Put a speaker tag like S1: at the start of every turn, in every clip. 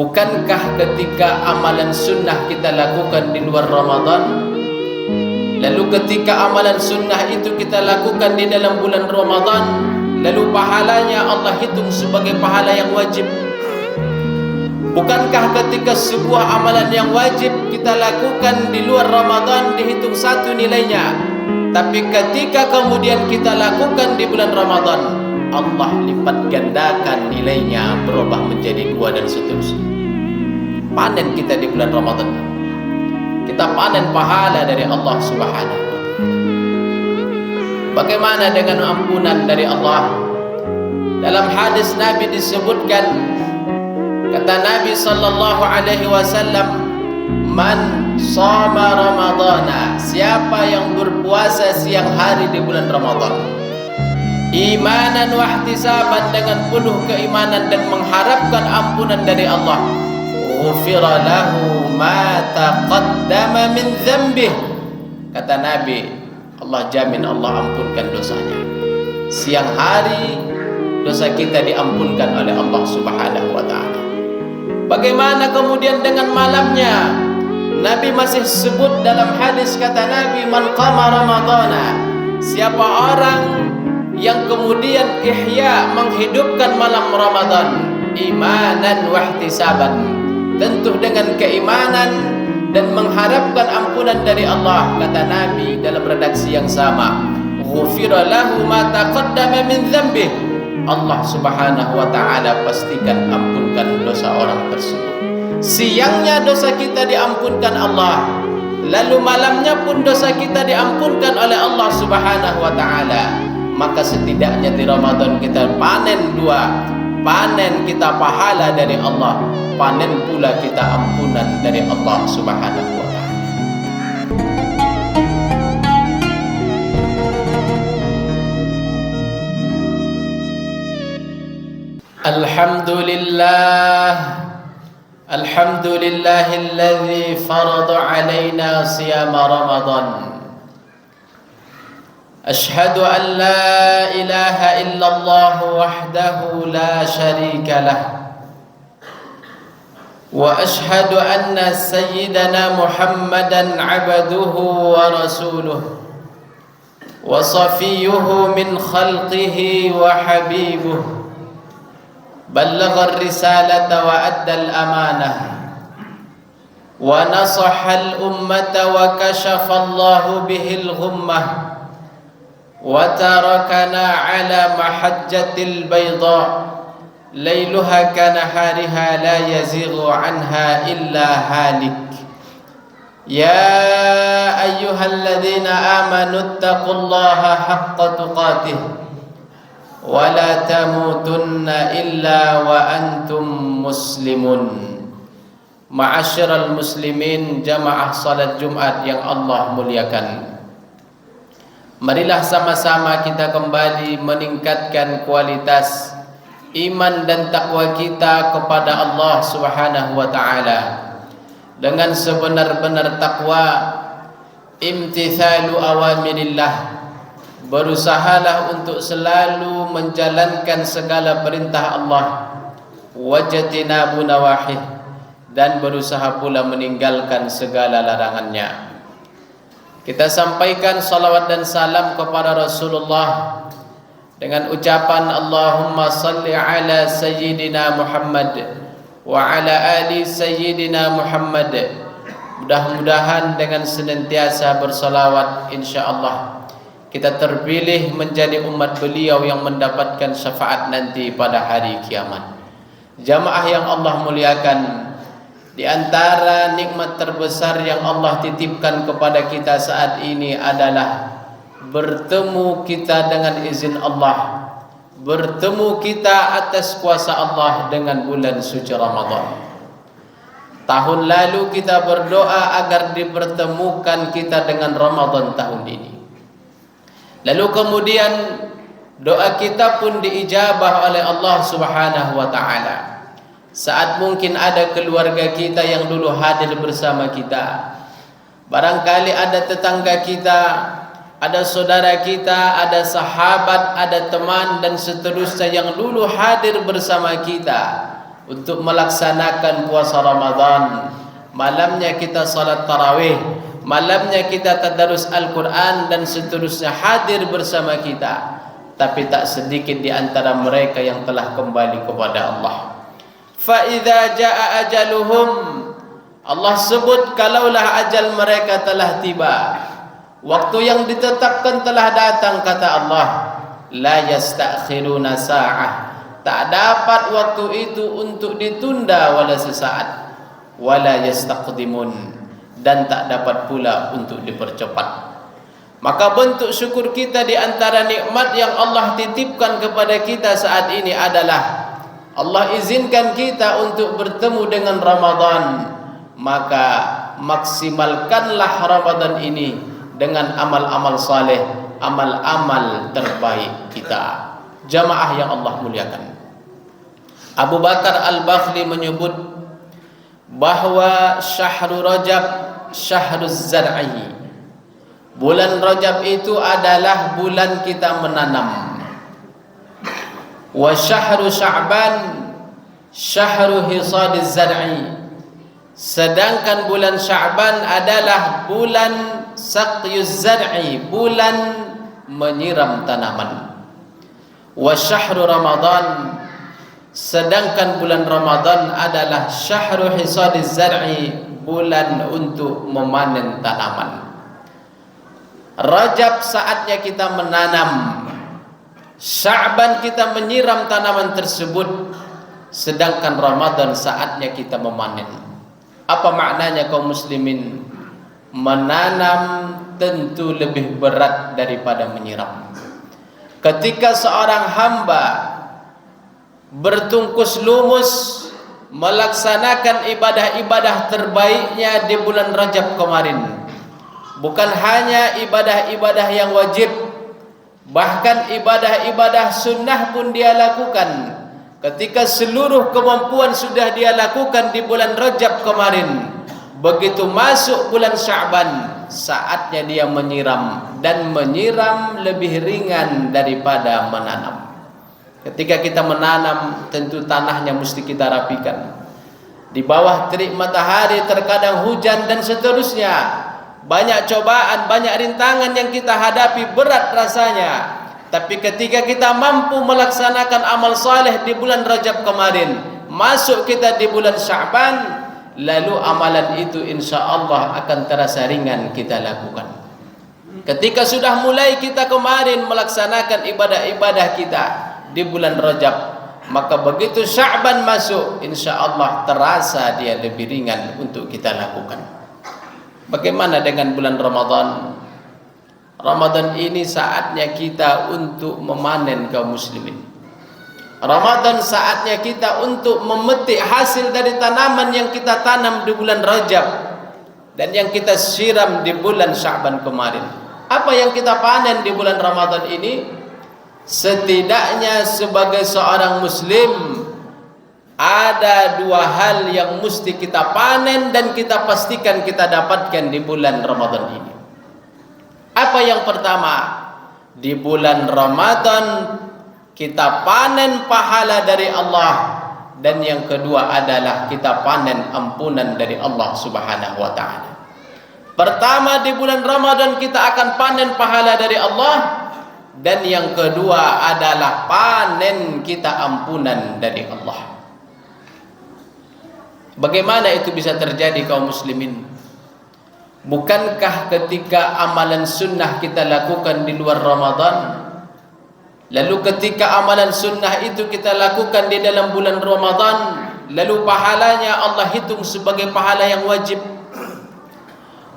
S1: Bukankah ketika amalan sunnah kita lakukan di luar Ramadan, lalu ketika amalan sunnah itu kita lakukan di dalam bulan Ramadan, lalu pahalanya Allah hitung sebagai pahala yang wajib? Bukankah ketika sebuah amalan yang wajib kita lakukan di luar Ramadan dihitung satu nilainya, tapi ketika kemudian kita lakukan di bulan Ramadan, Allah lipat gandakan nilainya, berubah menjadi 2 dan seterusnya. Panen kita di bulan Ramadan, kita panen pahala dari Allah Subhanahu wa ta'ala. Bagaimana dengan ampunan dari Allah? Dalam hadis Nabi disebutkan, kata Nabi sallallahu alaihi wasallam, man shoma ramadhana, siapa yang berpuasa siang hari di bulan Ramadan, imanan wa ihtisaban, dengan penuh keimanan dan mengharapkan ampunan dari Allah, ghufira lahu ma taqaddama min dzambih, kata Nabi, Allah jamin Allah ampunkan dosanya. Siang hari dosa kita diampunkan oleh Allah Subhanahu wa ta'ala. Bagaimana kemudian dengan malamnya? Nabi masih sebut dalam hadis, kata Nabi, man qama ramadhana, siapa orang yang kemudian ihya, menghidupkan malam Ramadan, imanan wa ihtisaban, tentu dengan keimanan dan mengharapkan ampunan dari Allah, kata Nabi dalam redaksi yang sama, ghufira lahu ma taqaddama min dzambih, Allah Subhanahu wa ta'ala pastikan ampunkan dosa orang tersebut. Siangnya dosa kita diampunkan Allah, lalu malamnya pun dosa kita diampunkan oleh Allah Subhanahu wa ta'ala. Maka setidaknya di Ramadan kita panen 2, panen kita pahala dari Allah, panen pula kita ampunan dari Allah Subhanahu wa ta'ala. Alhamdulillah, alhamdulillahilladzi farada alaina siyama Ramadan. Ashhadu an la ilaha illallah wahdahu la syarika lah, wa ashhadu anna sayyidana Muhammadan abduhu wa rasuluh wa safiyyuhu min khalqihi wa habibuh, ballagha ar-risalata wa adda al-amanah wa nasaha al-ummata wa kashafa Allahu bihi al-ghummah wa tarakana ala mahajjatil bayda layluha kanahariha la yazighu anha illa halik. Ya ayyuhalladzina amanu taqullaha haqqa tuqatih wa la tamutunna illa wa antum muslimun. Ma'asyiral muslimin, jamaah salat Jumat yang Allah muliakan, marilah sama-sama kita kembali meningkatkan kualitas iman dan takwa kita kepada Allah Subhanahu wa ta'ala dengan sebenar-benar takwa, imtithalu awamirillah, berusahalah untuk selalu menjalankan segala perintah Allah, wajtinabu nawahih, dan berusaha pula meninggalkan segala larangannya. Kita sampaikan salawat dan salam kepada Rasulullah dengan ucapan Allahumma salli ala sayyidina Muhammad wa ala ali sayyidina Muhammad. Mudah-mudahan dengan senantiasa bersalawat, insyaallah kita terpilih menjadi umat beliau yang mendapatkan syafaat nanti pada hari kiamat. Jamaah yang Allah muliakan, di antara nikmat terbesar yang Allah titipkan kepada kita saat ini adalah bertemu kita dengan izin Allah, bertemu kita atas kuasa Allah dengan bulan suci Ramadan. Tahun lalu kita berdoa agar dipertemukan kita dengan Ramadan tahun ini. Lalu kemudian doa kita pun diijabah oleh Allah Subhanahu wa ta'ala. Saat mungkin ada keluarga kita yang dulu hadir bersama kita, barangkali ada tetangga kita, ada saudara kita, ada sahabat, ada teman dan seterusnya yang dulu hadir bersama kita untuk melaksanakan puasa Ramadan. Malamnya kita salat tarawih, malamnya kita tadarus Al-Quran dan seterusnya hadir bersama kita. Tapi tak sedikit di antara mereka yang telah kembali kepada Allah. Fa idza jaa ajaluhum, Allah sebut kalaulah ajal mereka telah tiba, waktu yang ditetapkan telah datang, kata Allah, la yastakhiruna sa'ah, tak dapat waktu itu untuk ditunda wala sesaat, wala yastaqdimun, dan tak dapat pula untuk dipercepat. Maka bentuk syukur kita di antara nikmat yang Allah titipkan kepada kita saat ini adalah Allah izinkan kita untuk bertemu dengan Ramadan. Maka maksimalkanlah Ramadan ini dengan amal-amal saleh, amal-amal terbaik kita. Jamaah yang Allah muliakan, Abu Bakar Al-Bakhli menyebut bahwa syahrul Rajab syahruz zar'i, bulan Rajab itu adalah bulan kita menanam. Wa syahru Sya'ban syahru hisadiz zar'i, sedangkan bulan Sya'ban adalah bulan saqyuz zar'i, bulan menyiram tanaman. Wa syahru Ramadan, sedangkan bulan Ramadan adalah syahru hisadiz zar'i, bulan untuk memanen tanaman. Rajab saatnya kita menanam, Sya'ban kita menyiram tanaman tersebut, sedangkan Ramadan saatnya kita memanen. Apa maknanya kaum muslimin? Menanam tentu lebih berat daripada menyiram. Ketika seorang hamba bertungkus lumus melaksanakan ibadah-ibadah terbaiknya di bulan Rajab kemarin, bukan hanya ibadah-ibadah yang wajib, bahkan ibadah-ibadah sunnah pun dia lakukan. Ketika seluruh kemampuan sudah dia lakukan di bulan Rajab kemarin, begitu masuk bulan Sya'ban, saatnya dia menyiram, dan menyiram lebih ringan daripada menanam. Ketika kita menanam, tentu tanahnya mesti kita rapikan. Di bawah terik matahari terkadang hujan dan seterusnya, banyak cobaan, banyak rintangan yang kita hadapi, berat rasanya. Tapi ketika kita mampu melaksanakan amal saleh di bulan Rajab kemarin, masuk kita di bulan Sya'ban, lalu amalan itu insya Allah akan terasa ringan kita lakukan. Ketika sudah mulai kita kemarin melaksanakan ibadah-ibadah kita di bulan Rajab, maka begitu Sya'ban masuk, insya Allah terasa dia lebih ringan untuk kita lakukan. Bagaimana dengan bulan Ramadan? Ramadan ini saatnya kita untuk memanen kaum muslimin. Ramadan saatnya kita untuk memetik hasil dari tanaman yang kita tanam di bulan Rajab dan yang kita siram di bulan Sya'ban kemarin. Apa yang kita panen di bulan Ramadan ini? Setidaknya sebagai seorang muslim ada dua hal yang mesti kita panen dan kita pastikan kita dapatkan di bulan Ramadan ini. Apa yang pertama? Di bulan Ramadan kita panen pahala dari Allah, dan yang kedua adalah kita panen ampunan dari Allah Subhanahu wa taala. Pertama, di bulan Ramadan kita akan panen pahala dari Allah, dan yang kedua adalah panen kita ampunan dari Allah. Bagaimana itu bisa terjadi kaum muslimin? Bukankah ketika amalan sunnah kita lakukan di luar Ramadan, lalu ketika amalan sunnah itu kita lakukan di dalam bulan Ramadan, lalu pahalanya Allah hitung sebagai pahala yang wajib?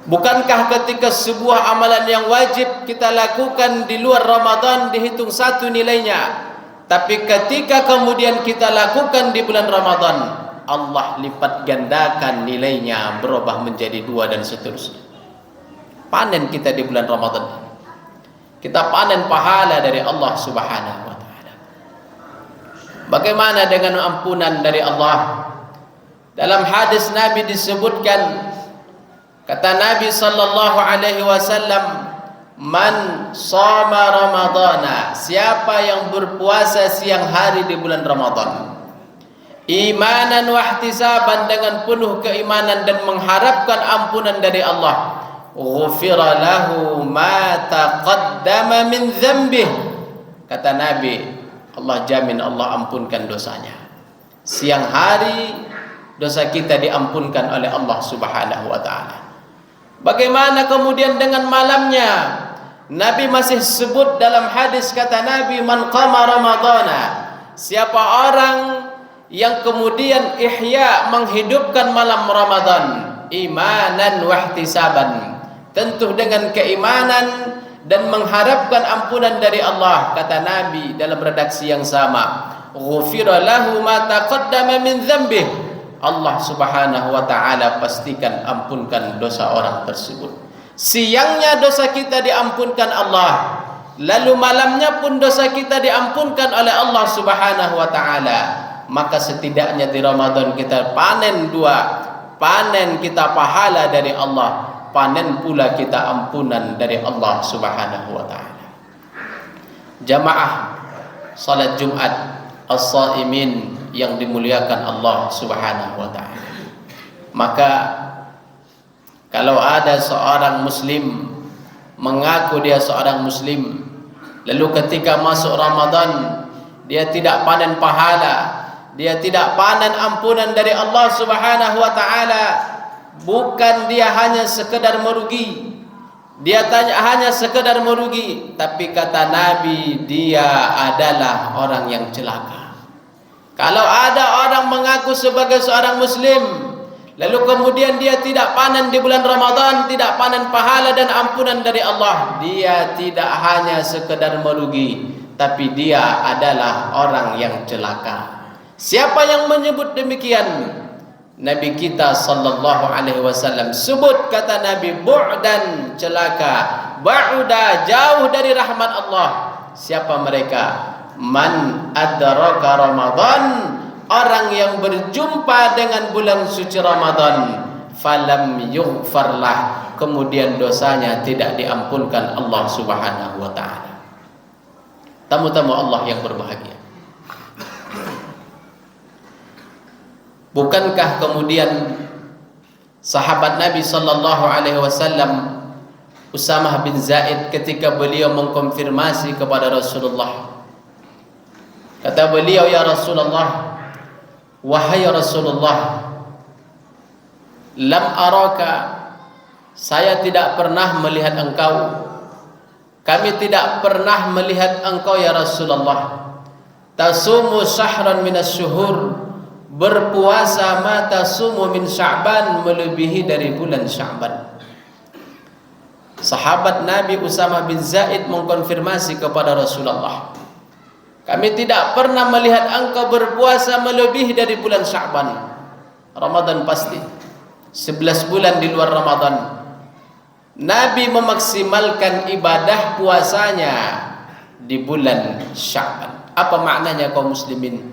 S1: Bukankah ketika sebuah amalan yang wajib kita lakukan di luar Ramadan dihitung satu nilainya, tapi ketika kemudian kita lakukan di bulan Ramadan, Allah lipat gandakan nilainya, berubah menjadi 2 dan seterusnya. Panen kita di bulan Ramadan, kita panen pahala dari Allah Subhanahu wa taala. Bagaimana dengan ampunan dari Allah? Dalam hadis Nabi disebutkan, kata Nabi sallallahu alaihi wasallam, man shoma ramadana, siapa yang berpuasa siang hari di bulan Ramadan, imanan wa ihtisaban, dengan penuh keimanan dan mengharapkan ampunan dari Allah, ghufira lahu ma taqaddama min dzambih. Kata Nabi, Allah jamin, Allah ampunkan dosanya. Siang hari dosa kita diampunkan oleh Allah Subhanahu wa taala. Bagaimana kemudian dengan malamnya? Nabi masih sebut dalam hadis, kata Nabi, man qama ramadhana, siapa orang yang kemudian ihya, menghidupkan malam Ramadan, imanan wa ihtisaban, tentu dengan keimanan dan mengharapkan ampunan dari Allah, kata Nabi dalam redaksi yang sama, ghufira lahu ma taqaddama min dzambih, Allah Subhanahu wa taala pastikan ampunkan dosa orang tersebut. Siangnya dosa kita diampunkan Allah, lalu malamnya pun dosa kita diampunkan oleh Allah Subhanahu wa taala. Maka setidaknya di Ramadan kita panen dua, panen kita pahala dari Allah, panen pula kita ampunan dari Allah Subhanahu wa taala. Jamaah salat Jumat as-shaimin yang dimuliakan Allah Subhanahu wa taala. Maka kalau ada seorang muslim mengaku dia seorang muslim, lalu ketika masuk Ramadan dia tidak panen pahala, dia tidak panen ampunan dari Allah Subhanahu wa taala, bukan dia hanya sekedar merugi, dia hanya sekedar merugi, tapi kata Nabi, dia adalah orang yang celaka. Kalau ada orang mengaku sebagai seorang muslim, lalu kemudian dia tidak panen di bulan Ramadan, tidak panen pahala dan ampunan dari Allah, dia tidak hanya sekedar merugi, tapi dia adalah orang yang celaka. Siapa yang menyebut demikian? Nabi kita sallallahu alaihi wasallam sebut, kata Nabi, bu'dan, celaka, ba'uda, jauh dari rahmat Allah. Siapa mereka? Man adraka Ramadan, orang yang berjumpa dengan bulan suci Ramadan, falam yughfarlah, kemudian dosanya tidak diampunkan Allah Subhanahu wa taala. Tamu-tamu Allah yang berbahagia, bukankah kemudian sahabat Nabi sallallahu alaihi wasallam Usamah bin Zaid, ketika beliau mengkonfirmasi kepada Rasulullah, kata beliau, ya Rasulullah, wahai Rasulullah, lam araka, saya tidak pernah melihat engkau, kami tidak pernah melihat engkau ya Rasulullah, tasumu syahran minas syuhur, berpuasa ma tasumu min Sya'ban, melebihi dari bulan Sya'ban. Sahabat Nabi Usamah bin Zaid mengkonfirmasi kepada Rasulullah, kami tidak pernah melihat engkau berpuasa melebihi dari bulan Sya'ban. Ramadan pasti 11 bulan di luar Ramadan, Nabi memaksimalkan ibadah puasanya di bulan Sya'ban. Apa maknanya kaum muslimin?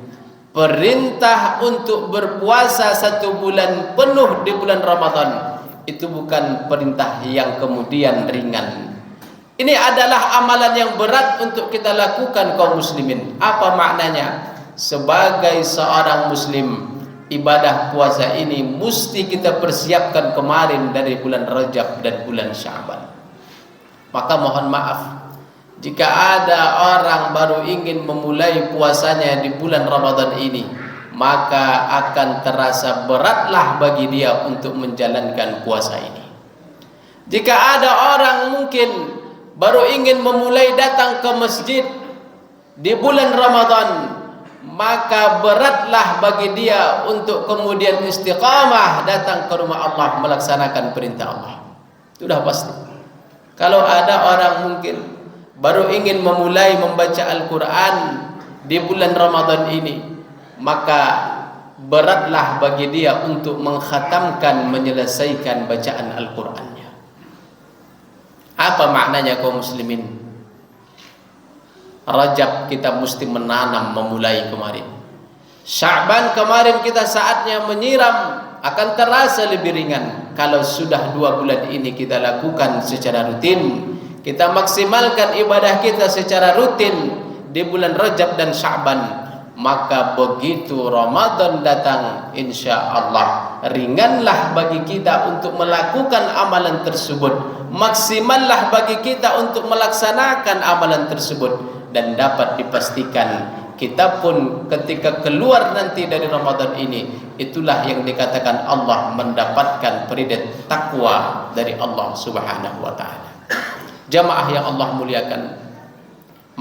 S1: Perintah untuk berpuasa 1 bulan penuh di bulan Ramadan itu bukan perintah yang kemudian ringan. Ini adalah amalan yang berat untuk kita lakukan kaum muslimin. Apa maknanya? Sebagai seorang muslim, ibadah puasa ini mesti kita persiapkan kemarin dari bulan Rajab dan bulan Sya'ban. Maka mohon maaf jika ada orang baru ingin memulai puasanya di bulan Ramadan ini, maka akan terasa beratlah bagi dia untuk menjalankan puasa ini. Jika ada orang mungkin baru ingin memulai datang ke masjid di bulan Ramadan, maka beratlah bagi dia untuk kemudian istiqamah datang ke rumah Allah melaksanakan perintah Allah. Sudah pasti. Kalau ada orang mungkin baru ingin memulai membaca Al-Quran di bulan Ramadan ini, maka beratlah bagi dia untuk mengkhatamkan, menyelesaikan bacaan Al-Qurannya. Apa maknanya kaum muslimin? Rajab kita mesti menanam, memulai kemarin. Sya'ban kemarin kita saatnya menyiram, akan terasa lebih ringan. Kalau sudah 2 bulan ini kita lakukan secara rutin, kita maksimalkan ibadah kita secara rutin di bulan Rajab dan Sya'ban, maka begitu Ramadan datang, insya Allah ringanlah bagi kita untuk melakukan amalan tersebut, maksimallah bagi kita untuk melaksanakan amalan tersebut, dan dapat dipastikan kita pun ketika keluar nanti dari Ramadan ini, itulah yang dikatakan Allah mendapatkan peridot takwa dari Allah Subhanahu wa taala. Jamaah yang Allah muliakan,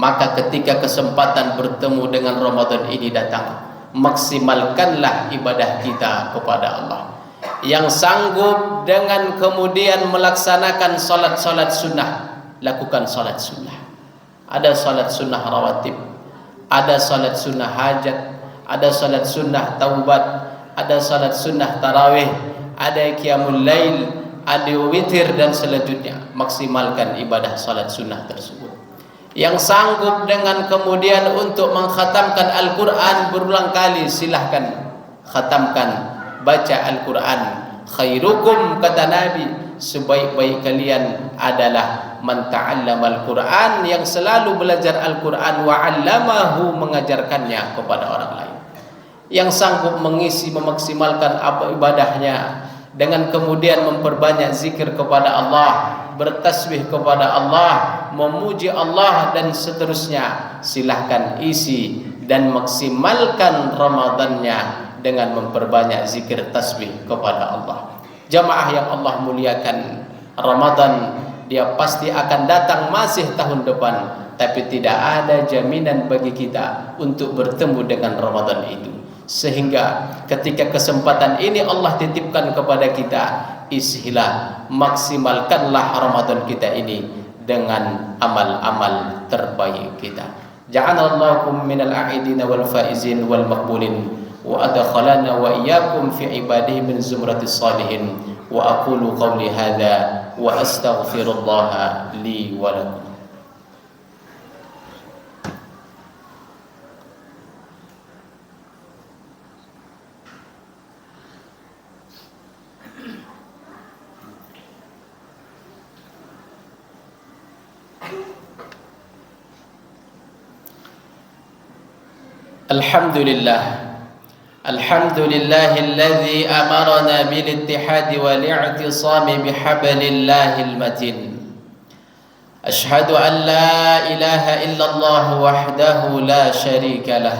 S1: maka ketika kesempatan bertemu dengan Ramadan ini datang, maksimalkanlah ibadah kita kepada Allah. Yang sanggup dengan kemudian melaksanakan salat-salat sunnah, lakukan salat sunnah. Ada salat sunnah rawatib, ada salat sunnah hajat, ada salat sunnah taubat, ada salat sunnah tarawih, ada qiyamul lail, ada witir dan selanjutnya. Maksimalkan ibadah salat sunnah tersebut. Yang sanggup dengan kemudian untuk mengkhatamkan Al-Quran berulang kali, silahkan khatamkan, baca Al-Quran. Khairukum, kata Nabi, sebaik-baik kalian adalah man ta'allama Al-Quran, yang selalu belajar Al-Quran, wa 'allamahu, mengajarkannya kepada orang lain. Yang sanggup mengisi, memaksimalkan ibadahnya dengan kemudian memperbanyak zikir kepada Allah, bertasbih kepada Allah, memuji Allah dan seterusnya, silahkan isi dan maksimalkan Ramadannya dengan memperbanyak zikir tasbih kepada Allah. Jamaah yang Allah muliakan, Ramadan dia pasti akan datang masih tahun depan, tapi tidak ada jaminan bagi kita untuk bertemu dengan Ramadan itu. Sehingga ketika kesempatan ini Allah titipkan kepada kita, isilah, maksimalkanlah Ramadan kita ini dengan amal-amal terbaik kita. Ja'alallahu minal a'idin wal faizin wal maqbulin, wa adkhalana wa iyyakum fi ibadihi min zumratis salihin. Wa aqulu qawli hadza wa astaghfirullah li wa lakum. Alhamdulillah, alhamdulillahilladzi amarna bil ittihadi wal i'tisami bihablillahil matin. Ashhadu an la ilaha illallah wahdahu la syarika lah,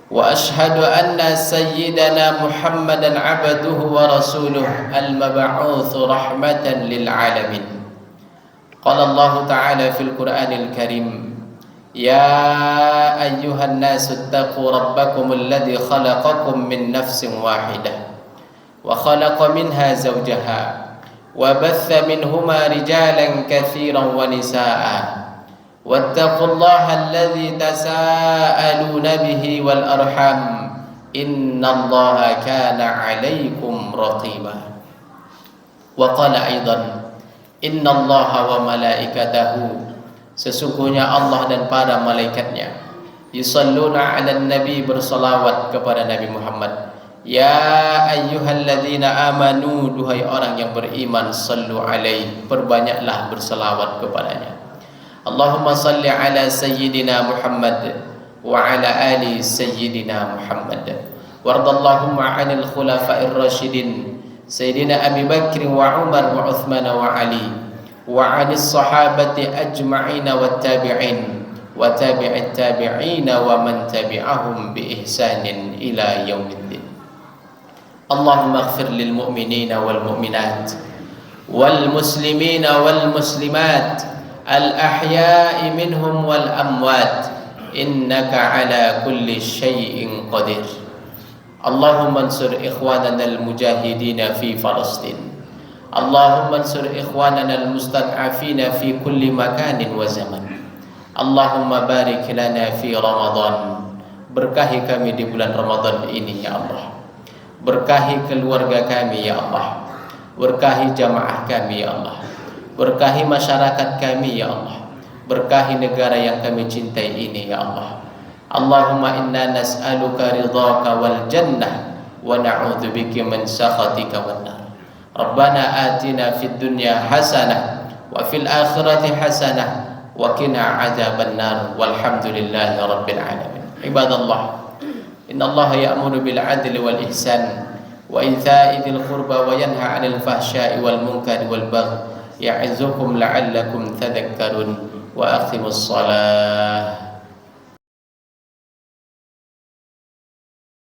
S1: wa ashhadu anna sayyidana Muhammadan abduhu wa rasuluh al-mab'uts rahmatan lil alamin. Qala Allah ta'ala fil Qur'anil Karim, يا أيها الناس اتقوا ربكم الذي خلقكم من نفس واحدة وخلق منها زوجها وبث منهما رجالا كثيرا ونساء واتقوا الله الذي تساءلون به والأرحام إن الله كان عليكم رقيبا. وقال أيضا إن الله وملائكته, sesungguhnya Allah dan para malaikatnya, yusalluna 'alan nabi, bersalawat kepada Nabi Muhammad. Ya ayyuhalladzina amanu, duhai orang yang beriman, sallu alaihi, perbanyaklah bersalawat kepadanya. Allahumma salli ala sayyidina Muhammad wa ala ali sayyidina Muhammad. Wardallahumma 'anil khulafa'ir rasyidin sayyidina Abi Bakr wa Umar wa Uthman wa Ali wa 'anis sahabati ajma'in wat tabi'in wa tabi'it tabi'in wa man tabi'ahum bi ihsanin ila yaumiddin. Allahumma ighfir lil mu'minina wal mu'minat wal muslimina wal muslimat al ahya'i minhum wal amwat innaka ala kulli syai'in qadir. Allahumma ansur ikhwanana al mujahidina fi Palestin. Allahumma ansur ikhwanana al-mustad'afina fi kulli makanin wa zaman. Allahumma barik lana fi Ramadan, berkahi kami di bulan Ramadan ini ya Allah. Berkahi keluarga kami ya Allah. Berkahi jamaah kami ya Allah. Berkahi masyarakat kami ya Allah. Berkahi negara yang kami cintai ini ya Allah. Allahumma inna nas'aluka ridhaka wal jannah wa na'udzubika min sakhatika wan nar. Rabbana atina fid dunya hasanah wa fil akhirati hasanah wa qina adzabannar walhamdulillahi rabbil alamin. Ibadallah, innallaha ya'muru bil 'adli wal ihsan wa ita'i dzil qurba wa yanha 'anil fahsya'i wal munkari wal baghi ya'izukum la'allakum tadhakkarun wa aqimus shalah.